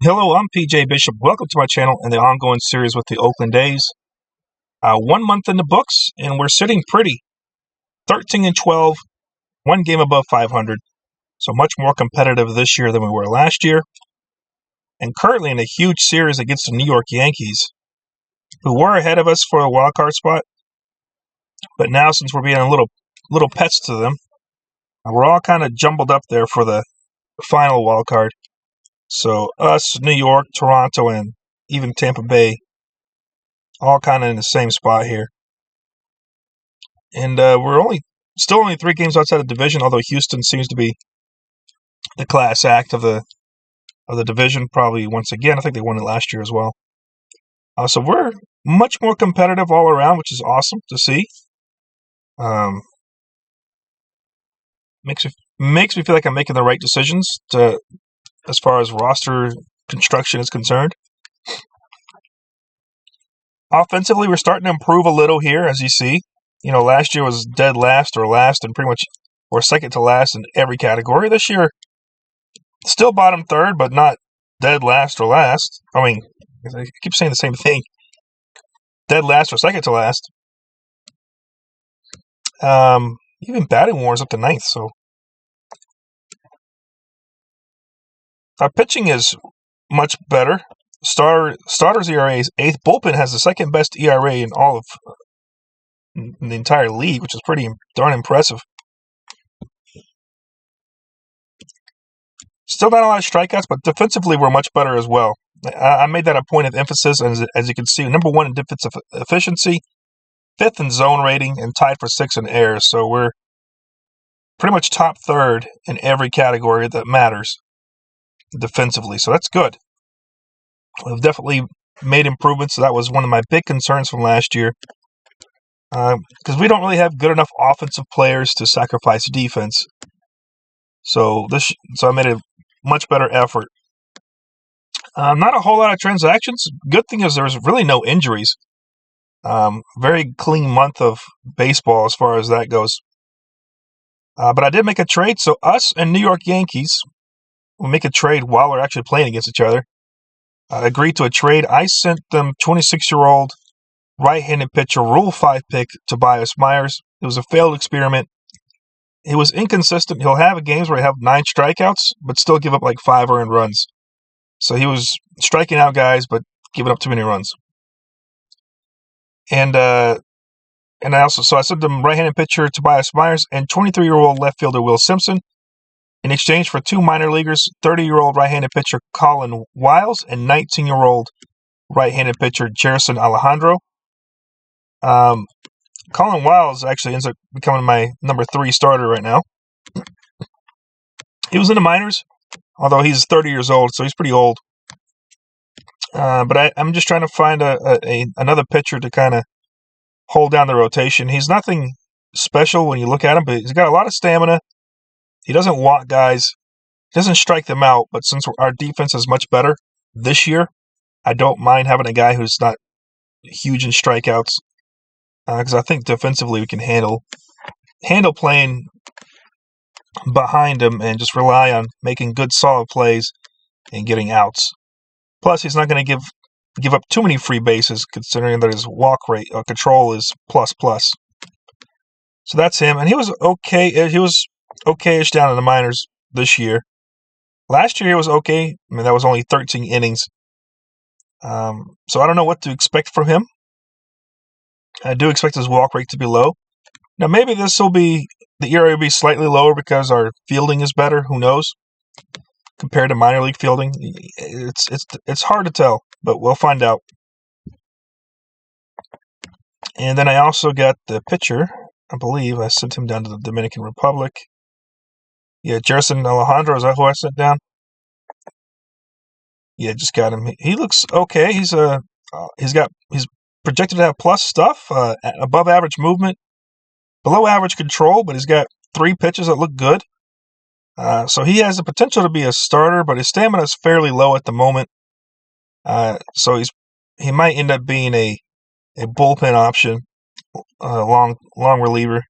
Hello, I'm PJ Bishop. Welcome to my channel and the ongoing series with the Oakland A's. 1 month in the books, and we're sitting pretty. 13-12, one game above 500. So much more competitive this year than we were last year. And currently in a huge series against the New York Yankees, who were ahead of us for a wild card spot. But now, since we're being a little pets to them, we're all kind of jumbled up there for the final wild card. So us, New York, Toronto, and even Tampa Bay, all kind of in the same spot here. And we're still only 3 games outside the division, although Houston seems to be the class act of the division, probably once again. I think they won it last year as well. So we're much more competitive all around, which is awesome to see. Makes me feel like I'm making the right decisions as far as roster construction is concerned. Offensively, we're starting to improve a little here, as you see. Last year was dead last or last, and pretty much or second to last in every category. This year, still bottom third, but not dead last or last. I mean, I keep saying the same thing. Dead last or second to last. Even batting war is up to 9th, so our pitching is much better. Starters ERA is 8th. Bullpen has the second best ERA in all of the entire league, which is pretty darn impressive. Still not a lot of strikeouts, but defensively we're much better as well. I made that a point of emphasis, as you can see, number 1 in defensive efficiency, 5th in zone rating, and tied for 6th in errors. So we're pretty much top third in every category that matters defensively. So that's good. We've definitely made improvements. So that was one of my big concerns from last year, because we don't really have good enough offensive players to sacrifice defense. So I made a much better effort. Not a whole lot of transactions. Good thing is there's really no injuries. Very clean month of baseball as far as that goes. But I did make a trade. So us and New York Yankees will make a trade while we're actually playing against each other. Agreed to a trade. I sent them 26-year-old right-handed pitcher, Rule 5 pick, Tobias Myers. It was a failed experiment. He was inconsistent. He'll have games where he have 9 strikeouts, but still give up like 5 earned runs. So he was striking out guys, but giving up too many runs. And I sent them right-handed pitcher Tobias Myers and 23-year-old left fielder Will Simpson in exchange for 2 minor leaguers, 30-year-old right-handed pitcher Colin Wiles and 19-year-old right-handed pitcher Jerson Alejandro. Colin Wiles actually ends up becoming my number 3 starter right now. He was in the minors, although he's 30 years old, so he's pretty old. But I'm just trying to find another pitcher to kind of hold down the rotation. He's nothing special when you look at him, but he's got a lot of stamina. He doesn't walk guys. He doesn't strike them out, but since our defense is much better this year, I don't mind having a guy who's not huge in strikeouts, because I think defensively we can handle playing behind him and just rely on making good, solid plays and getting outs. Plus, he's not going to give up too many free bases, considering that his walk rate control is plus. So that's him, and he was okay. He was okay-ish down in the minors this year. Last year he was okay. I mean, that was only 13 innings. So I don't know what to expect from him. I do expect his walk rate to be low. Now maybe the ERA will be slightly lower because our fielding is better. Who knows? Compared to minor league fielding, it's hard to tell, but we'll find out. And then I also got the pitcher. I believe I sent him down to the Dominican Republic. Yeah, Jerson Alejandro, is that who I sent down? Yeah, just got him. He looks okay. He's projected to have plus stuff, above average movement, below average control, but he's got 3 pitches that look good. So he has the potential to be a starter, but his stamina is fairly low at the moment. So he might end up being a bullpen option, long reliever,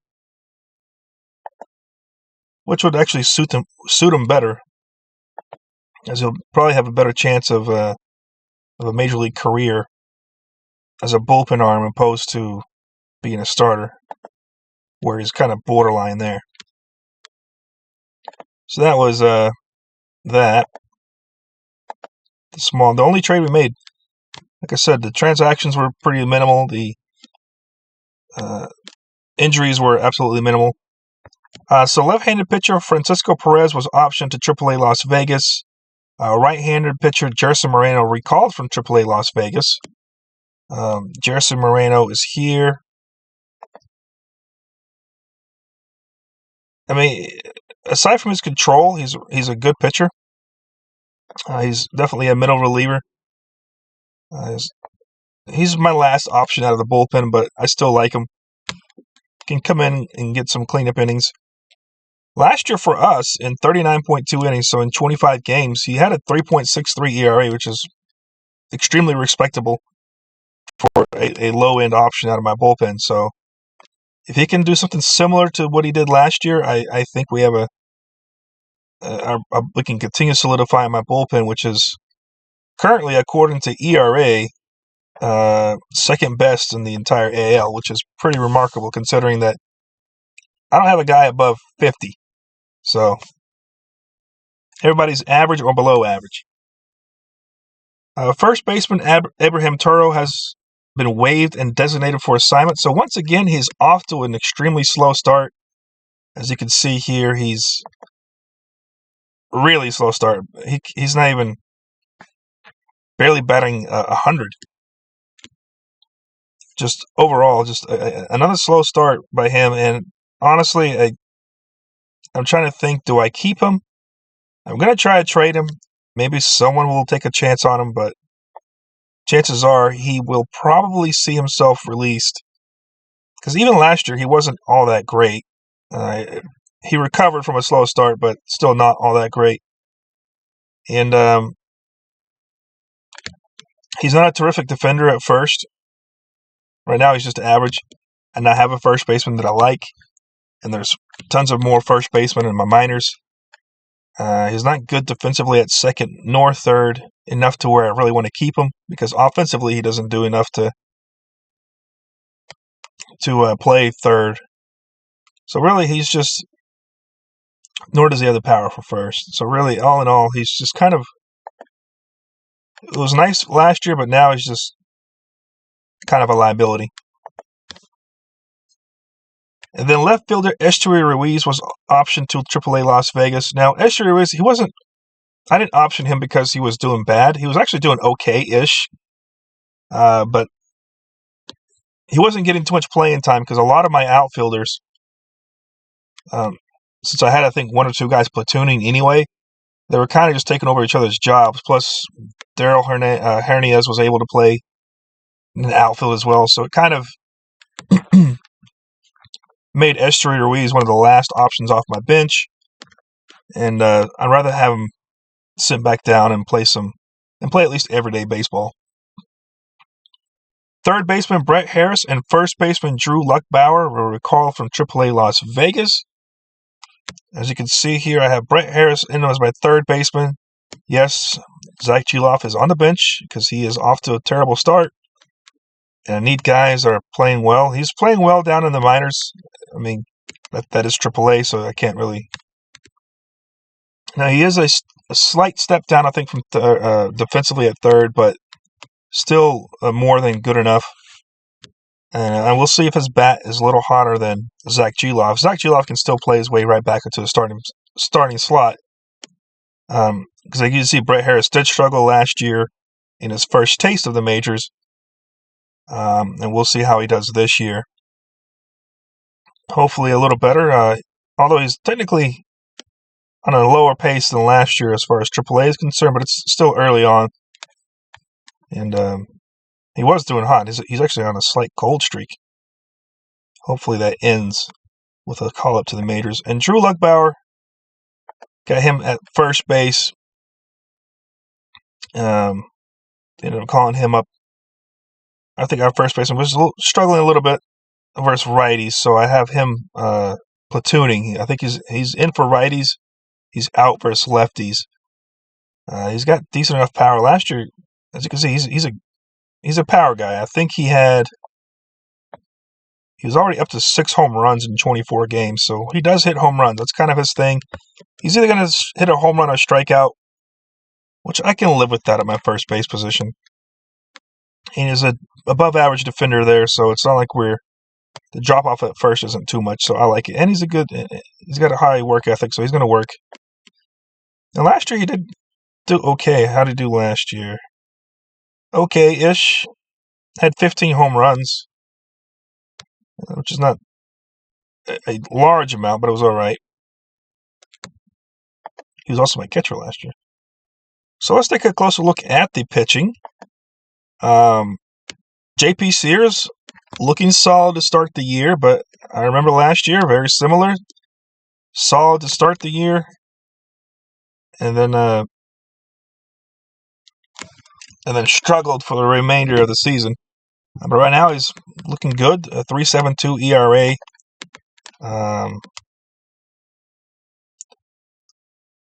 which would actually suit him better. as he'll probably have a better chance of a major league career as a bullpen arm opposed to being a starter, where he's kind of borderline there. So that was that. The only trade we made, like I said, the transactions were pretty minimal. The injuries were absolutely minimal. So left-handed pitcher Francisco Perez was optioned to AAA Las Vegas. Right-handed pitcher Jerson Moreno recalled from AAA Las Vegas. Jerson Moreno is here. I mean, aside from his control, he's a good pitcher. He's definitely a middle reliever. He's my last option out of the bullpen, but I still like him. Can come in and get some cleanup innings. Last year for us, in 39.2 innings, so in 25 games, he had a 3.63 ERA, which is extremely respectable for a low-end option out of my bullpen. So if he can do something similar to what he did last year, I think we have we can continue solidifying my bullpen, which is currently, according to ERA, second best in the entire AL, which is pretty remarkable considering that I don't have a guy above 50. So everybody's average or below average. First baseman Abraham Toro has been waived and designated for assignment. So once again, he's off to an extremely slow start. As you can see here, he's really slow start. He's not even barely batting 100. Just overall, just another slow start by him. And honestly, I'm trying to think, do I keep him? I'm going to try to trade him. Maybe someone will take a chance on him, but chances are he will probably see himself released. Because even last year, he wasn't all that great. He recovered from a slow start, but still not all that great. And he's not a terrific defender at first. Right now, he's just average. And I have a first baseman that I like. And there's tons of more first basemen in my minors. He's not good defensively at second nor third, enough to where I really want to keep him, because offensively he doesn't do enough to play third. So really he's just, nor does he have the power for first. So really, all in all, he's just kind of, it was nice last year, but now he's just kind of a liability. And then left fielder Estuary Ruiz was optioned to AAA Las Vegas. Now, Estuary Ruiz, I didn't option him because he was doing bad. He was actually doing okay-ish. But he wasn't getting too much playing time because a lot of my outfielders, since I had, I think, one or two guys platooning anyway, they were kind of just taking over each other's jobs. Plus, Daryl Hernandez was able to play in the outfield as well. So it kind of made Estuary Ruiz one of the last options off my bench. And I'd rather have him sit back down and play at least everyday baseball. Third baseman Brett Harris and first baseman Drew Luckbauer were recalled from AAA Las Vegas. As you can see here, I have Brett Harris in as my third baseman. Yes, Zach Gelof is on the bench because he is off to a terrible start. And I need guys that are playing well. He's playing well down in the minors. I mean, that is AAA, so I can't really. Now, he is a slight step down, I think, from defensively at third, but still more than good enough. And we'll see if his bat is a little hotter than Zach Gelof. Zach Gelof can still play his way right back into the starting slot. Because you can see Brett Harris did struggle last year in his first taste of the majors. And we'll see how he does this year. Hopefully a little better. Although he's technically on a lower pace than last year as far as AAA is concerned, but it's still early on. And he was doing hot. He's actually on a slight cold streak. Hopefully that ends with a call-up to the majors. And Drew Luckbauer, got him at first base. Ended up calling him up. I think our first baseman was struggling a little bit versus righties, so I have him platooning. I think he's in for righties. He's out versus lefties. He's got decent enough power. Last year, as you can see, he's a power guy. I think he was already up to 6 home runs in 24 games, so he does hit home runs. That's kind of his thing. He's either going to hit a home run or strikeout, which I can live with that at my first base position. He is a above average defender there, so it's not like the drop off at first isn't too much, so I like it. And he's got a high work ethic, so he's going to work. And last year he did do okay. How did he do last year? Okay-ish. Had 15 home runs, which is not a large amount, but it was all right. He was also my catcher last year. So let's take a closer look at the pitching. J.P. Sears looking solid to start the year, but I remember last year, very similar. Solid to start the year, and then struggled for the remainder of the season. But right now he's looking good. A 3.72 ERA.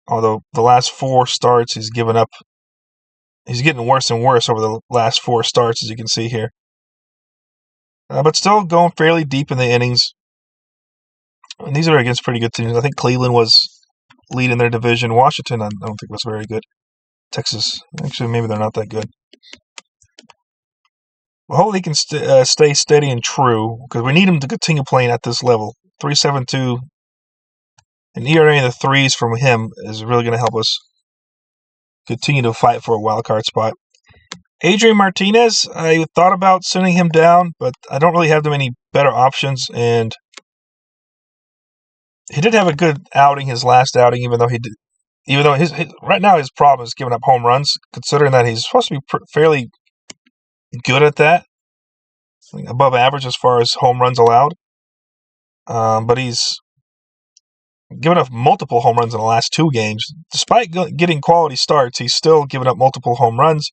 Although the last 4 starts he's given up. He's getting worse and worse over the last 4 starts, as you can see here. But still going fairly deep in the innings. And these are against pretty good teams. I think Cleveland was leading their division. Washington, I don't think was very good. Texas, actually, maybe they're not that good. Well, hopefully he can stay steady and true, because we need him to continue playing at this level. 3.72, an ERA in the 3s from him is really going to help us continue to fight for a wild card spot. Adrian Martinez, I thought about sending him down, but I don't really have too many better options, and he did have a good outing his last outing, even though his right now his problem is giving up home runs, considering that he's supposed to be fairly good at that, above average as far as home runs allowed. But he's given up multiple home runs in the last 2 games. Despite getting quality starts, he's still given up multiple home runs,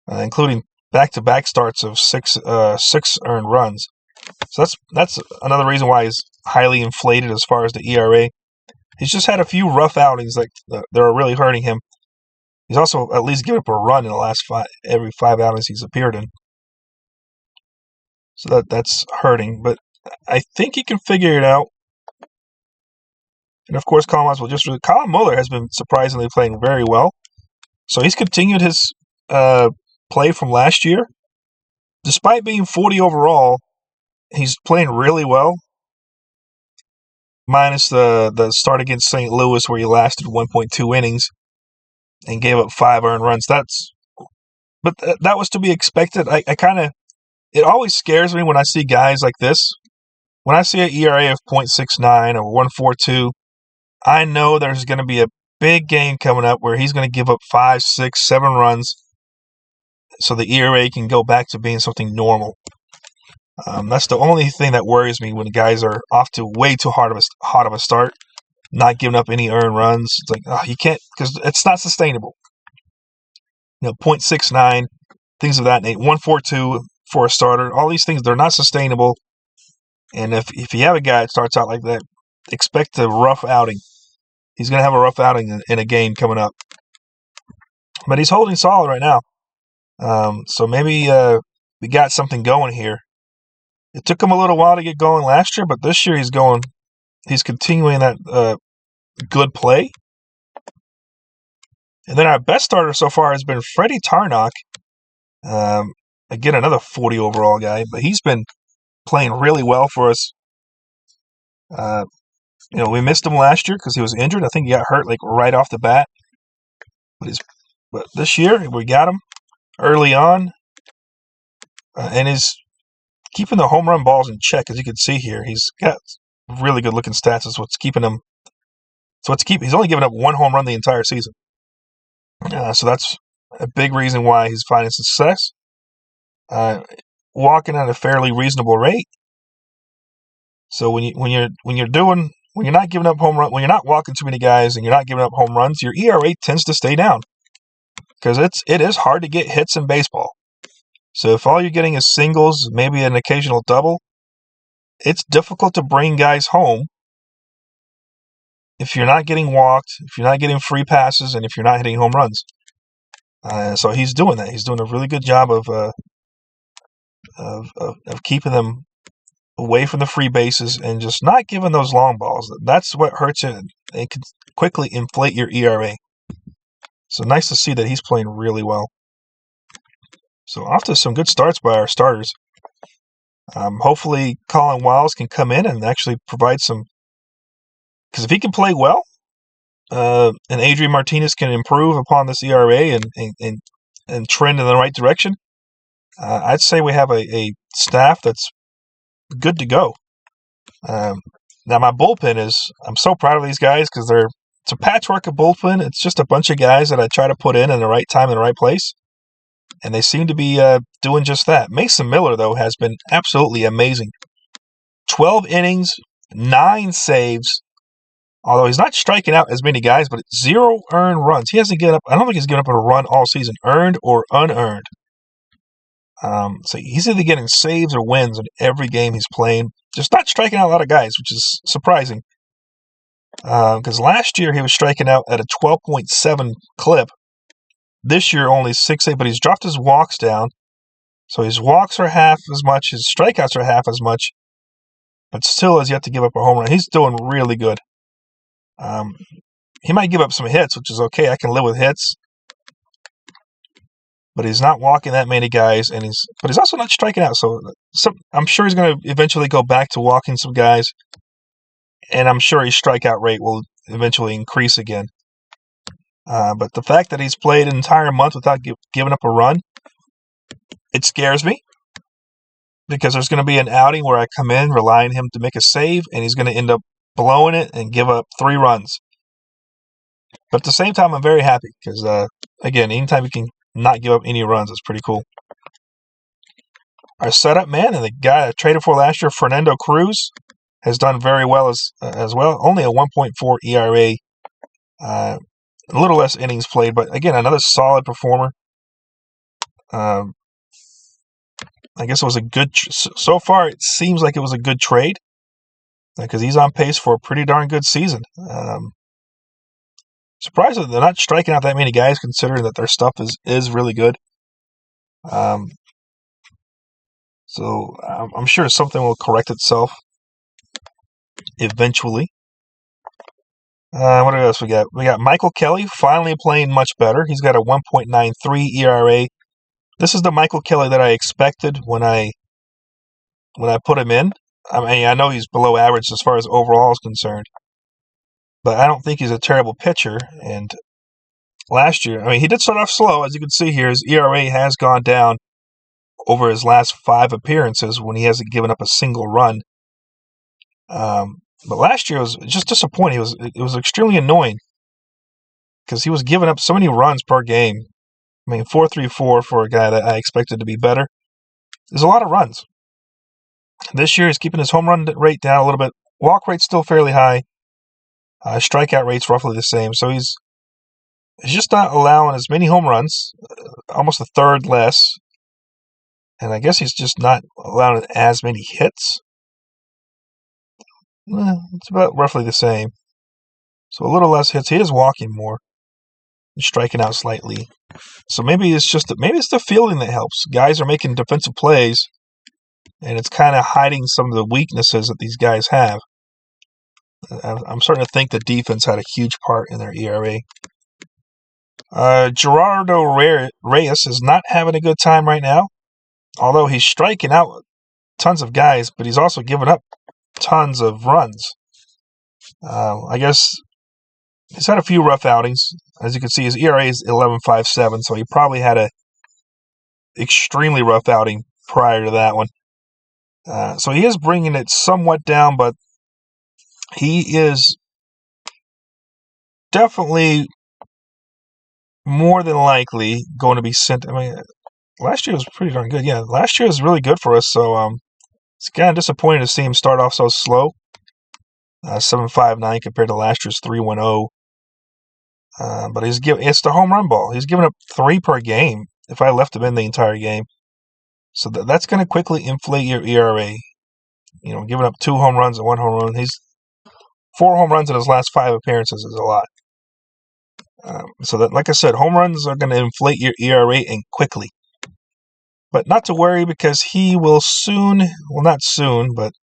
including back-to-back starts of 6 earned runs. So that's another reason why he's highly inflated as far as the ERA. He's just had a few rough outings that are really hurting him. He's also at least given up a run in the last every 5 outings he's appeared in. So that's hurting, but I think he can figure it out. And of course, Colin Muller has been surprisingly playing very well. So he's continued his play from last year. Despite being 40 overall, he's playing really well. Minus the start against St. Louis where he lasted 1.2 innings and gave up 5 earned runs. But that was to be expected. It always scares me when I see guys like this. When I see an ERA of 0.69 or 1.42, I know there's going to be a big game coming up where he's going to give up 5, 6, 7 runs so the ERA can go back to being something normal. That's the only thing that worries me when guys are off to way too hot of a start, not giving up any earned runs. It's like, you can't, because it's not sustainable. 0.69, things of that nature, 1.42 for a starter, all these things, they're not sustainable. And if you have a guy that starts out like that, expect a rough outing. He's going to have a rough outing in a game coming up. But he's holding solid right now. So maybe we got something going here. It took him a little while to get going last year, but this year he's continuing that good play. And then our best starter so far has been Freddie Tarnok. Again, another 40 overall guy, but he's been playing really well for us. We missed him last year because he was injured. I think he got hurt right off the bat. But this year we got him early on, and is keeping the home run balls in check, as you can see here. He's got really good looking stats. That's what's keeping him. He's only given up 1 home run the entire season. So that's a big reason why he's finding success. Walking at a fairly reasonable rate. So when you're not giving up home run, when you're not walking too many guys and you're not giving up home runs, your ERA tends to stay down, because it is hard to get hits in baseball. So if all you're getting is singles, maybe an occasional double, it's difficult to bring guys home if you're not getting walked, if you're not getting free passes, and if you're not hitting home runs. So he's doing that. He's doing a really good job of keeping them away from the free bases and just not giving those long balls. That's what hurts you. It can quickly inflate your ERA. So nice to see that he's playing really well. So off to some good starts by our starters. Hopefully Colin Wiles can come in and actually provide some. Because if he can play well, and Adrian Martinez can improve upon this ERA and trend in the right direction, I'd say we have a staff that's good to go. Now my bullpen I'm so proud of these guys because it's a patchwork of bullpen. It's just a bunch of guys that I try to put in the right time in the right place, and they seem to be doing just that. Mason Miller, though, has been absolutely amazing. 12 innings, 9 saves, although he's not striking out as many guys, but 0 earned runs. He hasn't given up. I don't think he's given up a run all season, earned or unearned. So he's either getting saves or wins in every game he's playing. Just not striking out a lot of guys, which is surprising. Because last year he was striking out at a 12.7 clip. This year only 6.8, but he's dropped his walks down. So his walks are half as much, his strikeouts are half as much, but still has yet to give up a home run. He's doing really good. He might give up some hits, which is okay. I can live with hits. But he's not walking that many guys, but he's also not striking out. So I'm sure he's going to eventually go back to walking some guys, and I'm sure his strikeout rate will eventually increase again. But the fact that he's played an entire month without giving up a run, it scares me, because there's going to be an outing where I come in relying on him to make a save, and he's going to end up blowing it and give up 3 runs. But at the same time, I'm very happy because, again, anytime you can not give up any runs, it's pretty cool. Our setup man and the guy I traded for last year, Fernando Cruz, has done very well as well. Only a 1.4 ERA, a little less innings played, but again, another solid performer. I guess it was a good. So far, it seems like it was a good trade because he's on pace for a pretty darn good season. Surprised that they're not striking out that many guys, considering that their stuff is really good. So I'm sure something will correct itself eventually. What else we got? We got Michael Kelly finally playing much better. He's got a 1.93 ERA. This is the Michael Kelly that I expected when I put him in. I mean, I know he's below average as far as overall is concerned, but I don't think he's a terrible pitcher. And last year, I mean, he did start off slow. As you can see here, his ERA has gone down over his last 5 appearances when he hasn't given up a single run. But last year was just disappointing. It was extremely annoying because he was giving up so many runs per game. I mean, 4.34 for a guy that I expected to be better. There's a lot of runs. This year, he's keeping his home run rate down a little bit. Walk rate's still fairly high. Strikeout rate's roughly the same. So he's just not allowing as many home runs, almost a third less. And I guess he's just not allowing as many hits. It's about roughly the same. So a little less hits. He is walking more and striking out slightly. So maybe it's the fielding that helps. Guys are making defensive plays, and it's kind of hiding some of the weaknesses that these guys have. I'm starting to think the defense had a huge part in their ERA. Gerardo Reyes is not having a good time right now, although he's striking out tons of guys, but he's also giving up tons of runs. I guess he's had a few rough outings. As you can see, his ERA is 11.57, so he probably had a extremely rough outing prior to that one. So he is bringing it somewhat down, but he is definitely more than likely going to be sent. I mean, last year was pretty darn good. Yeah, last year was really good for us, so it's kind of disappointing to see him start off so slow. 7.59 compared to last year's 3.10. But it's the home run ball. He's giving up 3 per game if I left him in the entire game. So that's going to quickly inflate your ERA. You know, giving up 2 home runs and 1 home run. 4 home runs in his last 5 appearances is a lot. So that, like I said, home runs are going to inflate your ERA and quickly. But not to worry, because he will soon, well, not soon, but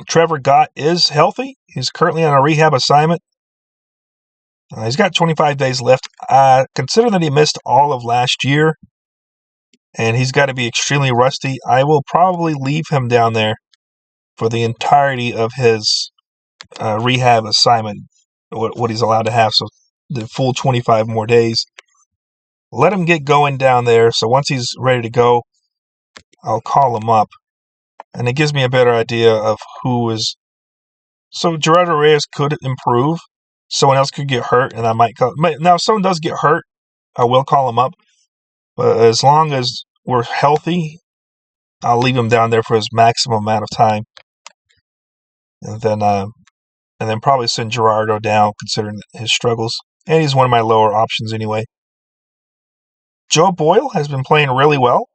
Trevor Gott is healthy. He's currently on a rehab assignment. He's got 25 days left. Consider that he missed all of last year, and he's got to be extremely rusty. I will probably leave him down there for the entirety of his rehab assignment, what he's allowed to have, so the full 25 more days. Let him get going down there, so once he's ready to go, I'll call him up, and it gives me a better idea of who is. So Gerardo Reyes could improve. Someone else could get hurt, and I might call. Now, if someone does get hurt, I will call him up. But as long as we're healthy, I'll leave him down there for his maximum amount of time, and then probably send Gerardo down, considering his struggles. And he's one of my lower options anyway. Joe Boyle has been playing really well.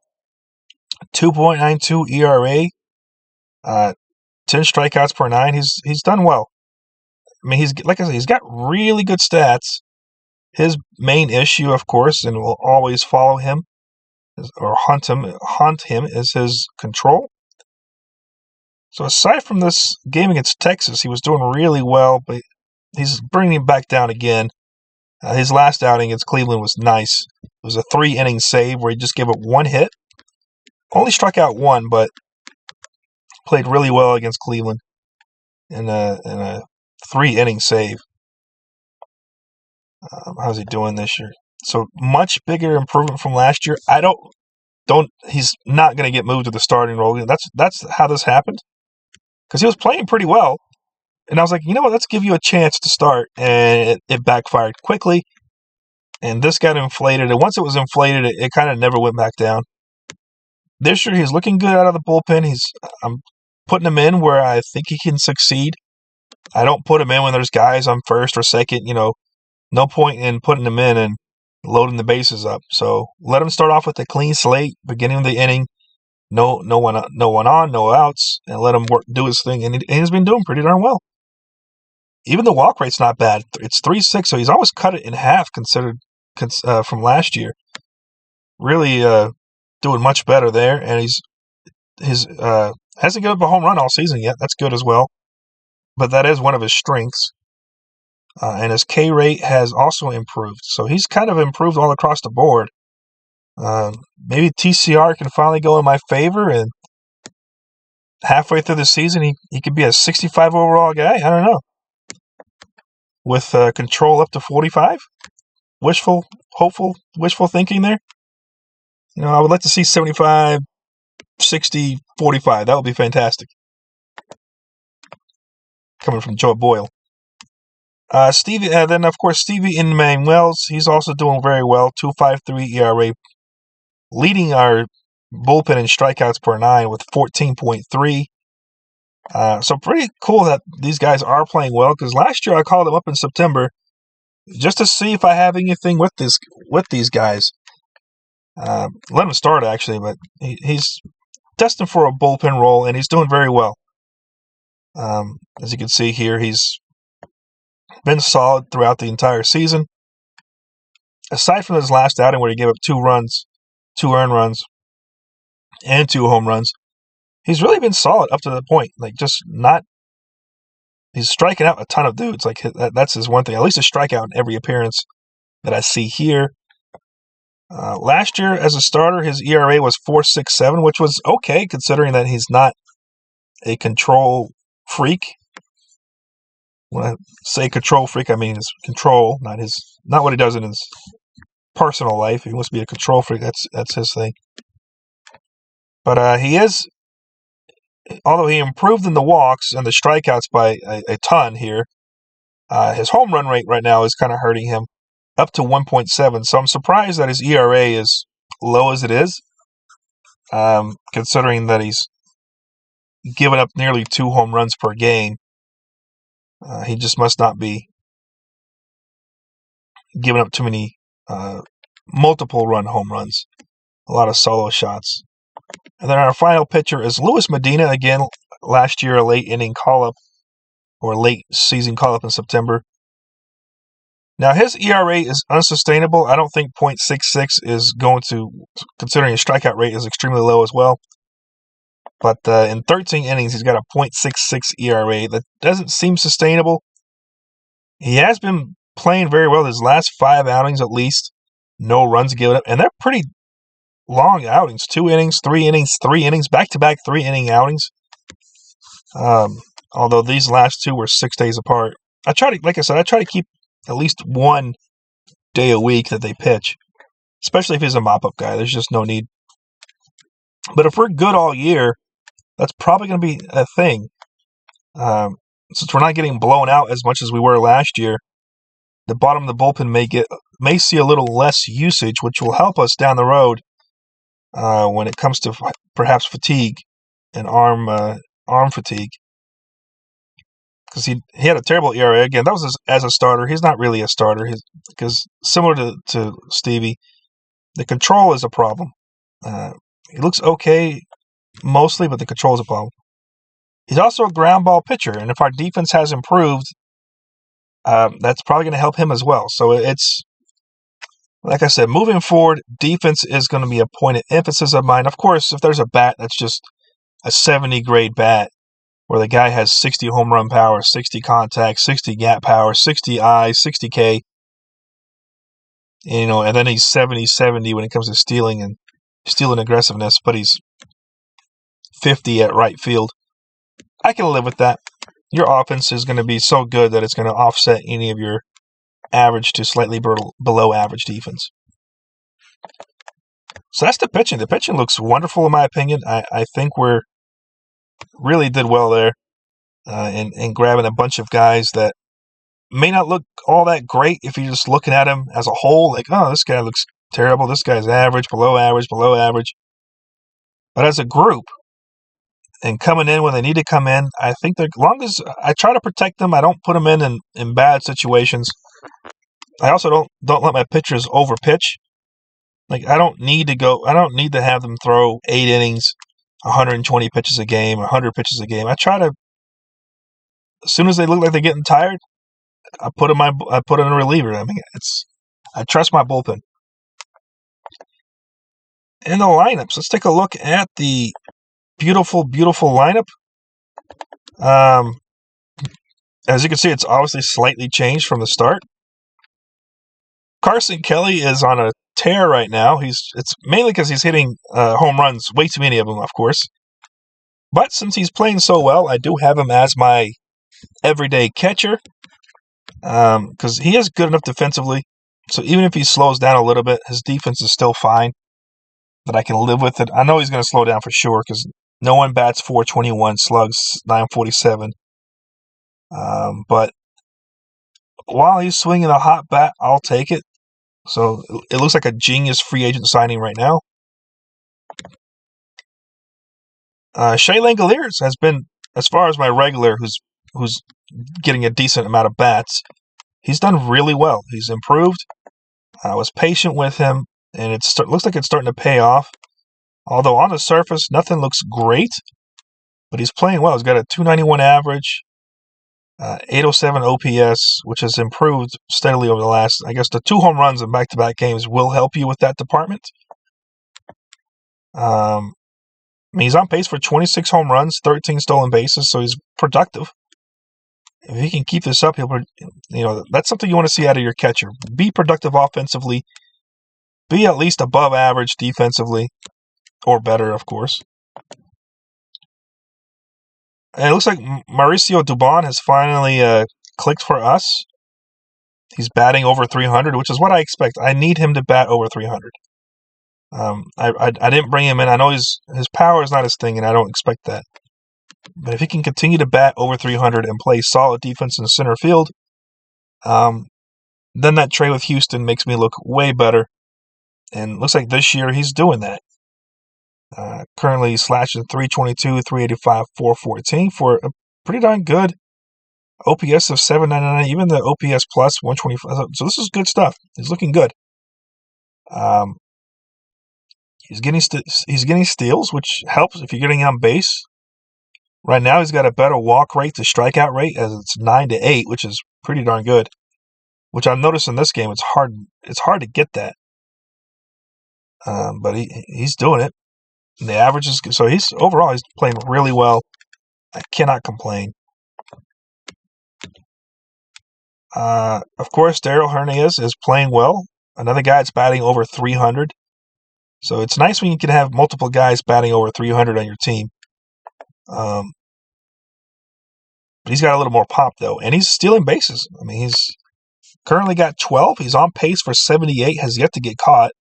2.92 ERA, 10 strikeouts per 9. He's done well. I mean, like I said, he's got really good stats. His main issue, of course, and will always follow him or haunt him, is his control. So aside from this game against Texas, he was doing really well, but he's bringing him back down again. His last outing against Cleveland was nice. It was a 3-inning save where he just gave up 1 hit. Only struck out 1, but played really well against Cleveland in a 3-inning save. How's he doing this year? So much bigger improvement from last year. He's not going to get moved to the starting role. That's how this happened, because he was playing pretty well. And I was like, you know what, let's give you a chance to start. And it backfired quickly. And this got inflated. And once it was inflated, it kind of never went back down. This year, he's looking good out of the bullpen. I'm putting him in where I think he can succeed. I don't put him in when there's guys on first or second. No point in putting him in and loading the bases up. So let him start off with a clean slate, beginning of the inning. No one on, no outs, and let him do his thing. And he's been doing pretty darn well. Even the walk rate's not bad. It's 3.6, so he's almost cut it in half from last year. Really doing much better there, and he's hasn't given up a home run all season yet. That's good as well, but that is one of his strengths. And his K rate has also improved, so he's kind of improved all across the board. Maybe TCR can finally go in my favor, and halfway through the season, he could be a 65 overall guy. I don't know. With control up to 45? Wishful thinking there. I would like to see 75, 60, 45. That would be fantastic. Coming from Joe Boyle. Stevie, then of course Stevie Inmanuel's, he's also doing very well. 2.53 ERA, leading our bullpen in strikeouts per 9 with 14.3. So pretty cool that these guys are playing well, because last year I called them up in September just to see if I have anything with these guys. Let him start, actually, but he's destined for a bullpen role, and he's doing very well. As you can see here, he's been solid throughout the entire season. Aside from his last outing where he gave up 2 earned runs, and 2 home runs, he's really been solid up to the point. He's striking out a ton of dudes. That's his one thing. At least a strikeout in every appearance that I see here. Last year, as a starter, his ERA was 4.67, which was okay considering that he's not a control freak. When I say control freak, I mean his control, not what he does in his personal life. He wants to be a control freak. That's his thing. But he is, although he improved in the walks and the strikeouts by a ton here, his home run rate right now is kind of hurting him, up to 1.7. So I'm surprised that his ERA is low as it is, considering that he's given up nearly 2 home runs per game. He just must not be giving up too many multiple run home runs, a lot of solo shots. And then our final pitcher is Luis Medina, again, last year a late inning call-up or late season call-up in September. Now, his ERA is unsustainable. I don't think .66 is going to, considering his strikeout rate is extremely low as well. But in 13 innings, he's got a .66 ERA. That doesn't seem sustainable. He has been playing very well his last 5 outings at least. No runs given up. And they're pretty long outings. 2 innings, 3 innings, 3 innings, back-to-back 3-inning outings. Although these last 2 were 6 days apart. I try to keep at least 1 day a week that they pitch. Especially if he's a mop-up guy. There's just no need. But if we're good all year, that's probably going to be a thing. Since we're not getting blown out as much as we were last year, the bottom of the bullpen may see a little less usage, which will help us down the road when it comes to perhaps fatigue and arm fatigue. Because he had a terrible ERA. Again, that was as a starter. He's not really a starter because similar to Stevie, the control is a problem. He looks okay mostly, but the control is a problem. He's also a ground ball pitcher, and if our defense has improved, that's probably going to help him as well. So it's, like I said, moving forward, defense is going to be a point of emphasis of mine. Of course, if there's a bat that's just a 70 grade bat, where the guy has 60 home run power, 60 contact, 60 gap power, 60 I, 60 K, and then he's 70-70 when it comes to stealing aggressiveness, but he's 50 at right field. I can live with that. Your offense is going to be so good that it's going to offset any of your average to slightly below average defense. So that's the pitching. The pitching looks wonderful in my opinion. I think we're really did well there in grabbing a bunch of guys that may not look all that great if you're just looking at them as a whole. Like, oh, this guy looks terrible. This guy's average, below average, below average. But as a group, and coming in when they need to come in, I think that as long as I try to protect them, I don't put them in bad situations. I also don't let my pitchers overpitch. Like, I don't need to have them throw 8 innings, 120 pitches a game, 100 pitches a game. I try to, as soon as they look like they're getting tired, I put in a reliever. I mean, I trust my bullpen. In the lineups, let's take a look at the beautiful, beautiful lineup. As you can see, it's obviously slightly changed from the start. Carson Kelly is on a tear right now. It's mainly because he's hitting home runs, way too many of them, of course. But since he's playing so well, I do have him as my everyday catcher because he is good enough defensively. So even if he slows down a little bit, his defense is still fine. That I can live with it. I know he's going to slow down for sure because no one bats 421, slugs 947. But while he's swinging a hot bat, I'll take it. So it looks like a genius free agent signing right now. Shea Langoliers has been, as far as my regular, who's getting a decent amount of bats, he's done really well. He's improved. I was patient with him, and it looks like it's starting to pay off. Although on the surface, nothing looks great, but he's playing well. He's got a 291 average, 807 OPS, which has improved steadily over the last, I guess the 2 home runs in back-to-back games will help you with that department. I mean, he's on pace for 26 home runs, 13 stolen bases, so he's productive. If he can keep this up, that's something you want to see out of your catcher. Be productive offensively. Be at least above average defensively, or better, of course. And it looks like Mauricio Dubon has finally clicked for us. He's batting over 300, which is what I expect. I need him to bat over 300. I didn't bring him in. I know his power is not his thing, and I don't expect that. But if he can continue to bat over 300 and play solid defense in center field, then that trade with Houston makes me look way better. And looks like this year he's doing that. Currently slashing 322, 385, 414 for a pretty darn good OPS of 799. Even the OPS plus 125. So this is good stuff. He's looking good. He's getting steals, which helps if you're getting on base. Right now, he's got a better walk rate to strikeout rate, as it's 9-8, which is pretty darn good. Which I've noticed in this game, it's hard to get that. But he's doing it. And the average is so he's playing really well. I cannot complain. Of course, Daryl Hernandez is playing well. Another guy that's batting over 300. So it's nice when you can have multiple guys batting over 300 on your team. But he's got a little more pop, though. And he's stealing bases. I mean, he's currently got 12. He's on pace for 78. Has yet to get caught.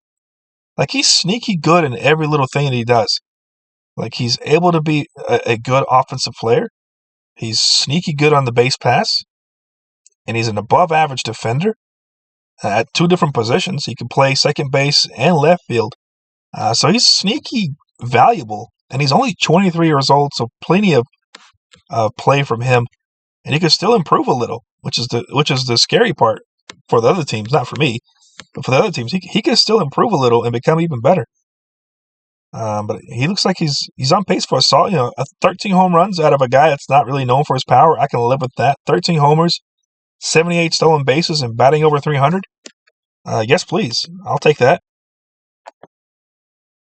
Like, he's sneaky good in every little thing that he does. Like, he's able to be a good offensive player. He's sneaky good on the base pass. And he's an above-average defender at 2 different positions. He can play second base and left field. So he's sneaky valuable. And he's only 23 years old, so plenty of play from him. And he can still improve a little, which is the scary part for the other teams, not for me. But for the other teams, he can still improve a little and become even better. But he looks like he's on pace for a solid, 13 home runs out of a guy that's not really known for his power. I can live with that. 13 homers, 78 stolen bases, and batting over 300. Yes, please. I'll take that.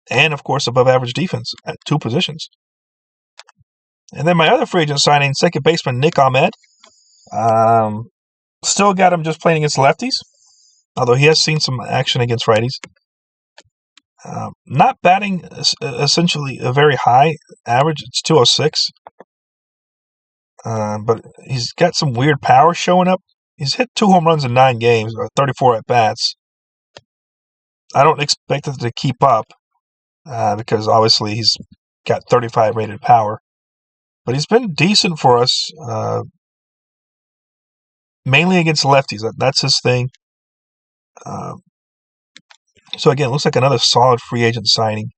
And, of course, above average defense at 2 positions. And then my other free agent signing, second baseman Nick Ahmed. Still got him just playing against lefties, although he has seen some action against righties. Not batting essentially a very high average. It's 206. But he's got some weird power showing up. He's hit 2 home runs in 9 games, or 34 at-bats. I don't expect it to keep up because obviously he's got 35 rated power. But he's been decent for us, mainly against lefties. That's his thing. So again, it looks like another solid free agent signing.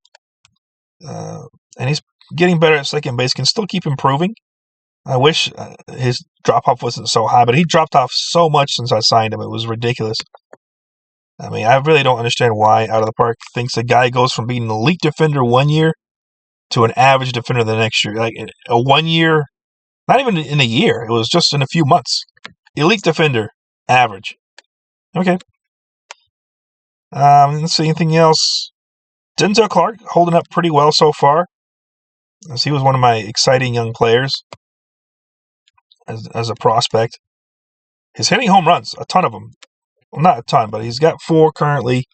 And he's getting better at second base, can still keep improving. I wish his drop-off wasn't so high, but he dropped off so much since I signed him. It was ridiculous. I mean, I really don't understand why Out of the Park thinks a guy goes from being an elite defender one year to an average defender the next year. Like a 1 year, not even in a year. It was just in a few months. Elite defender, average. Okay. Let's see, anything else? Denzel Clark holding up pretty well so far, as he was one of my exciting young players as a prospect. He's hitting home runs, a ton of them. Well, not a ton, but he's got 4 currently.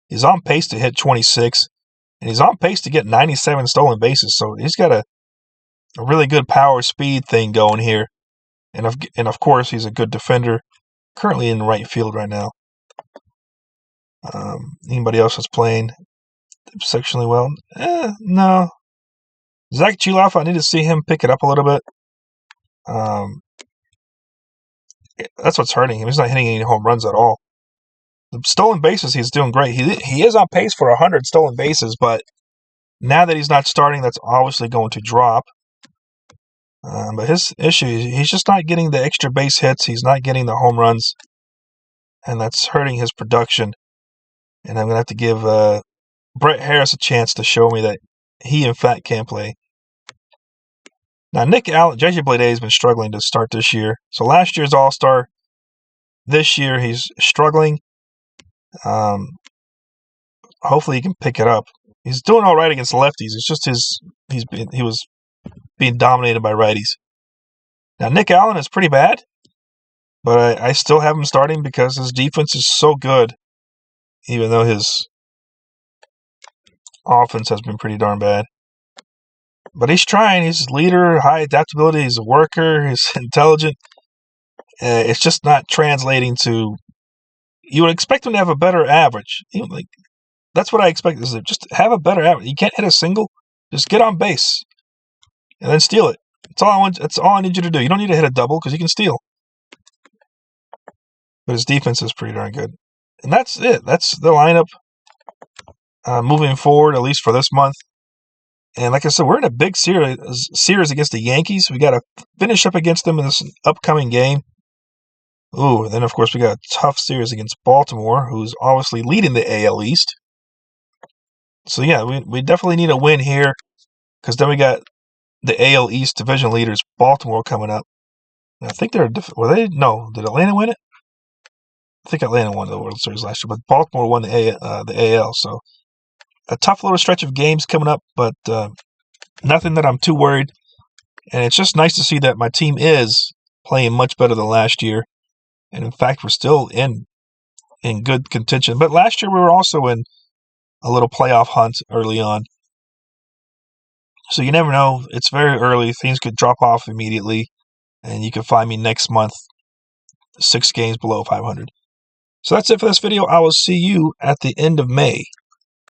He's on pace to hit 26, and he's on pace to get 97 stolen bases. So he's got a really good power speed thing going here, and of course he's a good defender. Currently in right field right now. Anybody else that's playing exceptionally well? No. Zach Chiloff, I need to see him pick it up a little bit. That's what's hurting him. He's not hitting any home runs at all. The stolen bases, he's doing great. He is on pace for 100 stolen bases, but now that he's not starting, that's obviously going to drop. But his issue is he's just not getting the extra base hits. He's not getting the home runs, and that's hurting his production. And I'm going to have to give Brett Harris a chance to show me that he, in fact, can play. Now, Nick Allen, JJ Bleday has been struggling to start this year. So last year's All-Star, this year he's struggling. Hopefully he can pick it up. He's doing all right against lefties. It's just he was being dominated by righties. Now, Nick Allen is pretty bad, but I still have him starting because his defense is so good, even though his offense has been pretty darn bad. But he's trying. He's a leader, high adaptability. He's a worker. He's intelligent. It's just not translating to. You would expect him to have a better average. That's what I expect. Is just have a better average. You can't hit a single. Just get on base and then steal it. That's all I want. That's all I need you to do. You don't need to hit a double because you can steal. But his defense is pretty darn good. And that's it. That's the lineup moving forward, at least for this month. And like I said, we're in a big series against the Yankees. We got to finish up against them in this upcoming game. Ooh, and then of course we got a tough series against Baltimore, who's obviously leading the AL East. So yeah, we definitely need a win here, because then we got the AL East division leaders, Baltimore, coming up. And I think were they? No, did Atlanta win it? I think Atlanta won the World Series last year, but Baltimore won the AL. So a tough little stretch of games coming up, but nothing that I'm too worried. And it's just nice to see that my team is playing much better than last year. And in fact, we're still in good contention. But last year we were also in a little playoff hunt early on. So you never know. It's very early. Things could drop off immediately. And you can find me next month 6 games below 500. So that's it for this video. I will see you at the end of May.